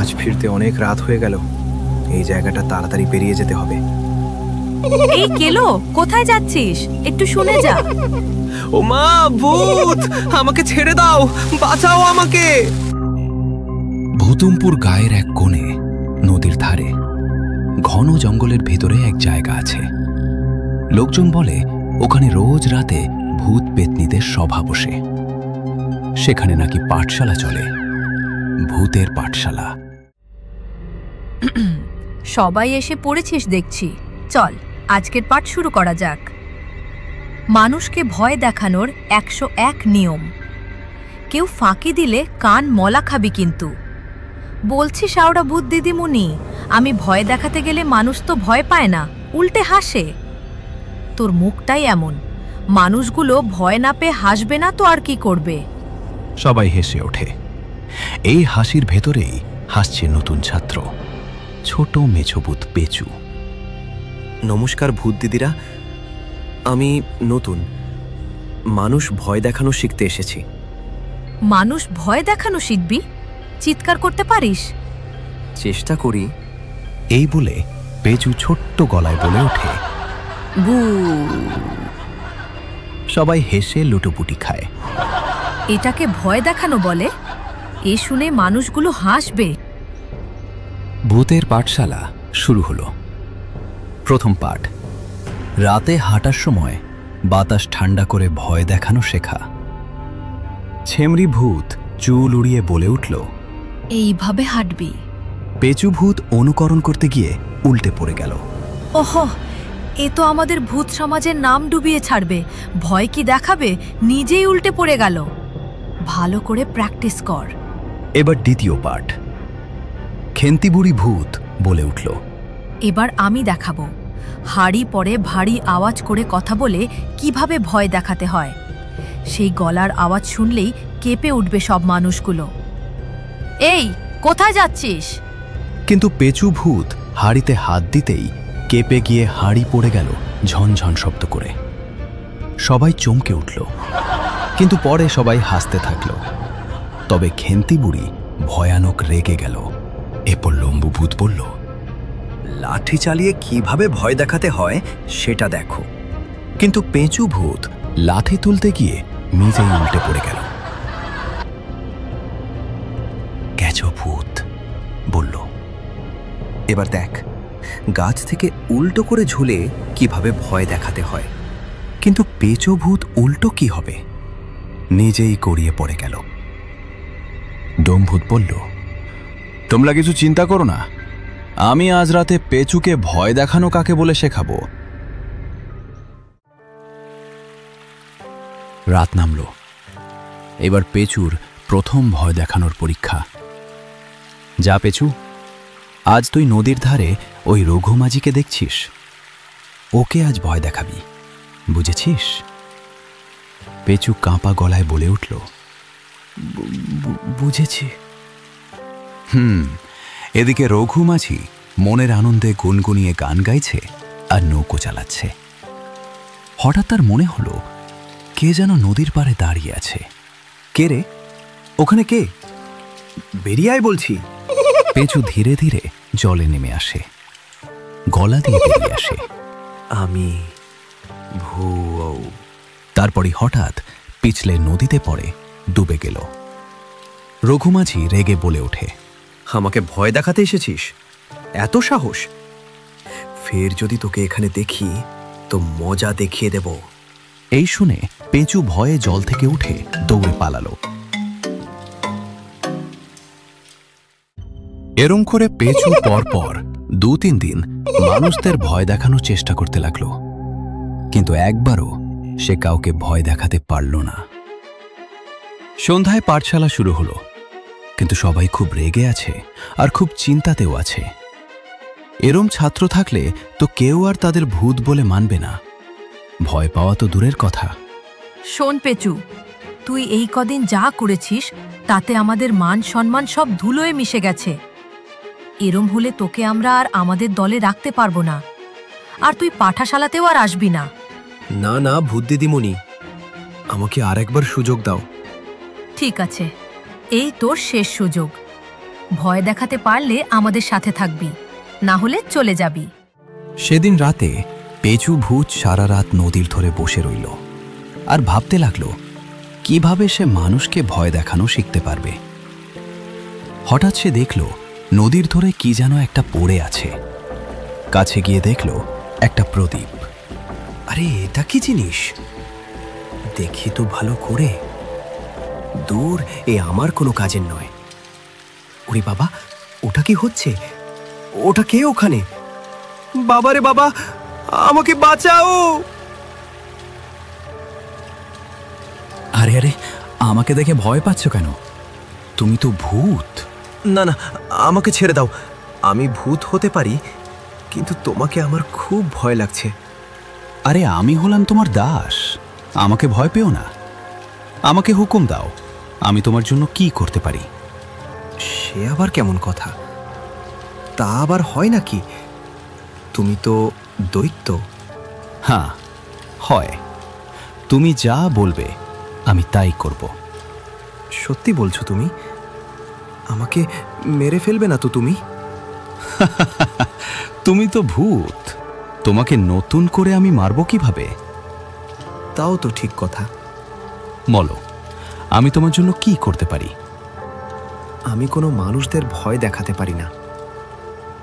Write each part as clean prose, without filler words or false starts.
আজ ফিরতে অনেক রাত হয়ে গেল, এই জায়গাটা তাড়াতাড়ি পেরিয়ে যেতে হবে। এই কেলো, কোথায় যাচ্ছিস? একটু শুনে যা। ও মা, ভূত! আমাকে ছেড়ে দাও, বাঁচাও আমাকে। ভূতুমপুর গায়ের এক কোণে নদীর ধারে ঘন জঙ্গলের ভেতরে এক জায়গা আছে। লোকজন বলে ওখানে রোজ রাতে ভূত পেতনিদের সভা বসে। সেখানে নাকি পাঠশালা চলে, ভূতের পাঠশালা। সবাই এসে পড়েছিস দেখছি, চল আজকের পাঠ শুরু করা যাক। মানুষকে ভয় দেখানোর 101 নিয়ম। কেউ ফাঁকি দিলে কান মলা খাবি কিন্তু। বলছি শাওরা ভূত দিদিমণি, আমি ভয় দেখাতে গেলে মানুষ তো ভয় পায় না, উল্টে হাসে। তোর মুখটাই এমন, মানুষগুলো ভয় না পেয়ে হাসবে না তো আর কি করবে? সবাই হেসে ওঠে। এই হাসির ভেতরেই হাসছে নতুন ছাত্র, ছোট মেছভূত পেঁচু। নমস্কার ভূত দিদিরা, আমি নতুন, মানুষ ভয় দেখানো শিখতে এসেছি। মানুষ ভয় দেখানো শিখবি? চিৎকার করতে পারিস? চেষ্টা করি। এই বলে পেঁচু ছোট্ট গলায় বলে ওঠে, বু। সবাই হেসে লুটোপুটি খায়। এটাকে ভয় দেখানো বলে? এ শুনে মানুষগুলো হাসবে। ভূতের পাঠশালা শুরু হলো। প্রথম পাঠ, রাতে হাঁটার সময় বাতাস ঠান্ডা করে ভয় দেখানো শেখা। ছেমরি ভূত চুল উড়িয়ে বলে উঠল, এইভাবে হাঁটবি। পেঁচু ভূত অনুকরণ করতে গিয়ে উল্টে পড়ে গেল। ওহ, এ তো আমাদের ভূত সমাজের নাম ডুবিয়ে ছাড়বে। ভয় কি দেখাবে, নিজেই উল্টে পড়ে গেল। ভালো করে প্র্যাকটিস কর। এবার দ্বিতীয় পাঠ, খেন্তিবুড়ি ভূত বলে উঠল, এবার আমি দেখাবো। হাড়ি পরে ভারী আওয়াজ করে কথা বলে কিভাবে ভয় দেখাতে হয়। সেই গলার আওয়াজ শুনলেই কেঁপে উঠবে সব মানুষগুলো। এই, কোথায় যাচ্ছিস? কিন্তু পেঁচু ভূত হাড়িতে হাত দিতেই কেঁপে গিয়ে হাড়ি পড়ে গেল ঝনঝন শব্দ করে। সবাই চমকে উঠল, কিন্তু পরে সবাই হাসতে থাকল। তবে খেন্তিবুড়ি ভয়ানক রেগে গেল। এরপর লম্বু ভূত বলল, লাঠি চালিয়ে কিভাবে ভয় দেখাতে হয় সেটা দেখো। কিন্তু পেঁচু ভূত লাঠি তুলতে গিয়ে নিজেই উল্টে পড়ে গেল। গেছো ভূত বলল, এবার দেখ, গাছ থেকে উল্টো করে ঝুলে কিভাবে ভয় দেখাতে হয়। কিন্তু পেঁচু ভূত উল্টো কি হবে, নিজেই গড়িয়ে পড়ে গেল। ডোমভূত বলল, তোমরা কিছু চিন্তা করো না, আমি আজ রাতে পেঁচুকে ভয় দেখানো কাকে বলে শেখাবো। রাত নামল। এবার পেঁচুর প্রথম ভয় দেখানোর পরীক্ষা। যা পেঁচু, আজ তুই নদীর ধারে ওই রঘুমাঝিকে দেখছিস, ওকে আজ ভয় দেখাবি, বুঝেছিস? পেঁচু কাঁপা গলায় বলে উঠল, বুঝেছি। এদিকে রঘুমাঝি মনের আনন্দে গুনগুনিয়ে গান গাইছে আর নৌকো চালাচ্ছে। হঠাৎ তার মনে হলো কে যেন নদীর পাড়ে দাঁড়িয়ে আছে। কে রে? ওখানে কে? বেরিয়ে আয় বলছি। পেঁচু ধীরে ধীরে জলে নেমে আসে, গলা দিয়ে বেরিয়ে আসে, আমি ভূ। তারপরে হঠাৎ পিছলে নদীতে পড়ে ডুবে গেল। রঘুমাঝি রেগে বলে ওঠে, আমাকে ভয় দেখাতে এসেছিস? এত সাহস! ফের যদি তোকে এখানে দেখি তো মজা দেখিয়ে দেব। এই শুনে পেঁচু ভয়ে জল থেকে উঠে দৌড়ে পালালো। এরম করে পেঁচু পরপর 2-3 দিন মানুষদের ভয় দেখানোর চেষ্টা করতে লাগলো, কিন্তু একবারও সে কাউকে ভয় দেখাতে পারল না। সন্ধ্যায় পাঠশালা শুরু হলো, কিন্তু সবাই খুব রেগে আছে আর খুব চিন্তাতেও আছে। এরম ছাত্র থাকলে তো কেউ আর তাদের ভূত বলে মানবে না, ভয় পাওয়া তো দূরের কথা। শোন পেঁচু, তুই এই কদিন যা করেছিস তাতে আমাদের মান সম্মান সব ধুলোয় মিশে গেছে। এরম হলে তোকে আমরা আর আমাদের দলে রাখতে পারবো না, আর তুই পাঠশালাতেও আর আসবি না। না না ভূত দিদিমণি, আমাকে আর একবার সুযোগ দাও। ঠিক আছে, এই তোর শেষ সুযোগ। ভয় দেখাতে পারলে আমাদের সাথে থাকবি, না হলে চলে যাবি। সেদিন রাতে পেঁচু ভূত সারা রাত নদীর ধরে বসে রইল আর ভাবতে লাগলো কিভাবে সে মানুষকে ভয় দেখানো শিখতে পারবে। হঠাৎ সে দেখল নদীর ধরে কি যেন একটা পড়ে আছে। কাছে গিয়ে দেখল একটা প্রদীপ। আরে এটা কি জিনিস? দেখি তো ভালো করে। দূর, এ আমার কোনো কাজের নয়। ওরে বাবা, ওটা কি হচ্ছে? ওটা কে ওখানে? বাবারে বাবা, আমাকে বাঁচাও! আরে আরে, আমাকে দেখে ভয় পাচ্ছ কেন? তুমি তো ভূত। না না, আমাকে ছেড়ে দাও। আমি ভূত হতে পারি, কিন্তু তোমাকে আমার খুব ভয় লাগছে। আরে আমি হলাম তোমার দাস, আমাকে ভয় পেও না। আমাকে হুকুম দাও, আমি তোমার জন্য কি করতে পারি। সে আবার কেমন কথা? তা আবার হয় নাকি? তুমি তো দৈত্য। হ্যাঁ হয়, তুমি যা বলবে আমি তাই করব। সত্যি বলছো তুমি? আমাকে মেরে ফেলবে না তো তুমি? তুমি তো ভূত, তোমাকে নতুন করে আমি মারব কিভাবে? তাও তো ঠিক কথা। বলো, আমি তোমার জন্য কি করতে পারি? আমি কোনো মানুষদের ভয় দেখাতে পারি না।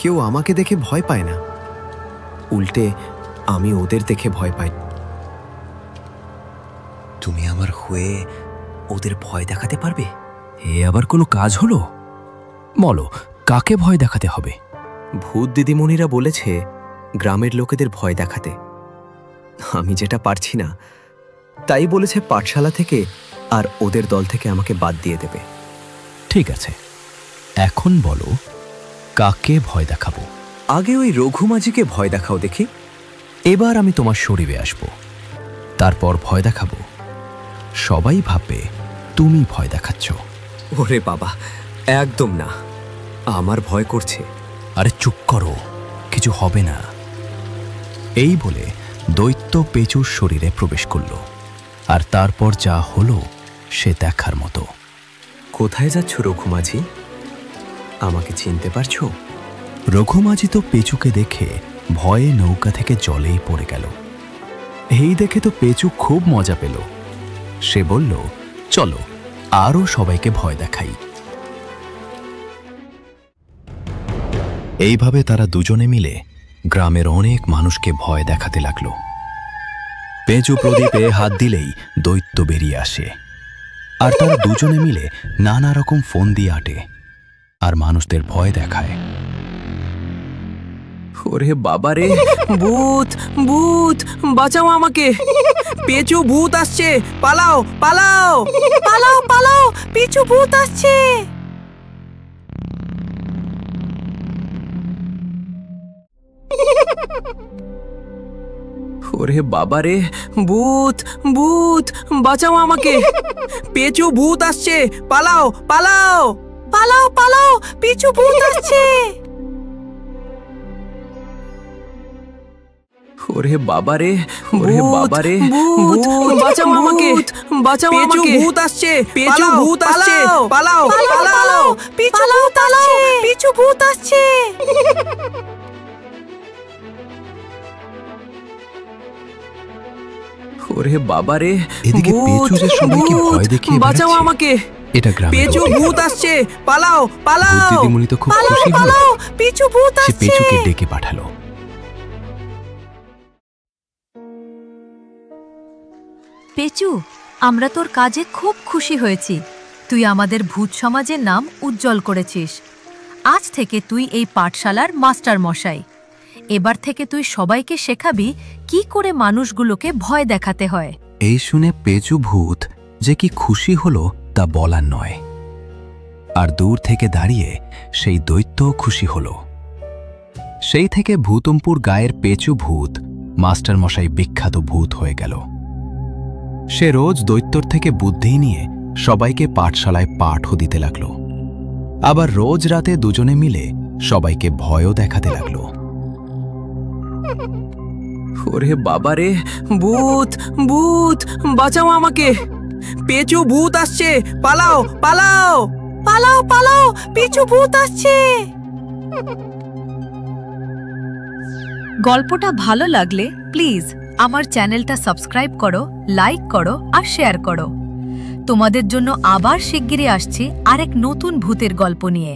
কেউ আমাকে দেখে ভয় পায় না, উল্টে আমি ওদের দেখে ভয় পাই। তুমি আমার হয়ে ওদের ভয় দেখাতে পারবে? এ আবার কোনো কাজ হলো? বলো, কাকে ভয় দেখাতে হবে? ভূত দিদিমণিরা বলেছে গ্রামের লোকেদের ভয় দেখাতে। আমি যেটা পারছি না, তাই বলেছে পাঠশালা থেকে আর ওদের দল থেকে আমাকে বাদ দিয়ে দেবে। ঠিক আছে, এখন বলো কাকে ভয় দেখাবো? আগে ওই রঘুমাঝিকে ভয় দেখাও দেখি। এবার আমি তোমার শরীরে আসব, তারপর ভয় দেখাবো। সবাই ভাববে তুমি ভয় দেখাচ্ছ। ওরে বাবা, একদম না, আমার ভয় করছে। আরে চুপ করো, কিছু হবে না। এই বলে দৈত্য পেঁচুর শরীরে প্রবেশ করল, আর তারপর যা হলো সে দেখার মতো। কোথায় যাচ্ছ রঘুমাঝি? আমাকে চিনতে পারছো? রঘুমাঝি তো পেঁচুকে দেখে ভয়ে নৌকা থেকে জলেই পড়ে গেল। এই দেখে তো পেঁচু খুব মজা পেল। সে বলল, চলো আরো সবাইকে ভয় দেখাই। এইভাবে তারা দুজনে মিলে গ্রামের অনেক মানুষকে ভয় দেখাতে লাগলো। পেঁচু প্রদীপে হাত দিলেই দৈত্য বেরিয়ে আসে, আর তারা দুজনে মিলে নানা রকম ফোন দিয়ে আটে আর মানুষদের ভয় দেখায়। ওরে বাবারে, ভূত ভূত, বাঁচাও আমাকে! পেঁচু ভূত আসছে, পালাও পালাও পালাও পালাও, পিছু ভূত আসছে! ওরে বাবারে, ভূত ভূত, বাঁচাও আমাকে! পেঁচু ভূত আসছে, পালাও পালাও পালাও পালাও, পিছু ভূত আসছে! ওরে বাবারে, ওরে বাবারে, ভূত, বাঁচাও আমাকে! বাঁচাও আমাকে! ভূত আসছে, পেঁচু ভূত আসছে, পালাও পালাও পিছু ভূত আসছে! পিছু ভূত আসছে! ওরে বাবারে, এদিকে পেঁচু যে সবাইকে ভয় দেখিয়ে বাঁচাও বেড়াচ্ছে। আমাকে! এটা গ্রামের পেঁচু লোকেরা। ভূত আসছে, পালাও পালাও! ভূত দিদিমণি তো খুব খুশি হলো। পালাও, পিছু ভূত সে আসছে! পেঁচুকে ডেকে পাঠালো। পেঁচু, আমরা তোর কাজে খুব খুশি হয়েছি। তুই আমাদের ভূত সমাজের নাম উজ্জ্বল করেছিস। আজ থেকে তুই এই পাঠশালার মাস্টার মশাই। এবার থেকে তুই সবাইকে শেখাবি কি করে মানুষগুলোকে ভয় দেখাতে হয়। এই শুনে পেঁচু ভূত যে কি খুশি হলো তা বলার নয়। আর দূর থেকে দাঁড়িয়ে সেই দৈত্যও খুশি হলো। সেই থেকে ভূতমপুর গায়ের পেঁচু ভূত মাস্টার মশাই বিখ্যাত ভূত হয়ে গেল। সে রোজ দৈত্যর থেকে বুদ্ধি নিয়ে সবাইকে পাঠশালায় পাঠও দিতে লাগলো। আবার রোজ রাতে দুজনে মিলে সবাইকে ভয়ও দেখাতে লাগলো। ওরে বাবারে, ভূত ভূত, বাঁচাও আমাকে! পেঁচু ভূত আসছে, পালাও পালাও পালাও পালাও, পিছু ভূত আসছে। গল্পটা ভালো লাগলে প্লিজ আমার চ্যানেলটা সাবস্ক্রাইব করো, লাইক করো আর শেয়ার করো। তোমাদের জন্য আবার শিগগিরই আসছি আরেক নতুন ভূতের গল্প নিয়ে।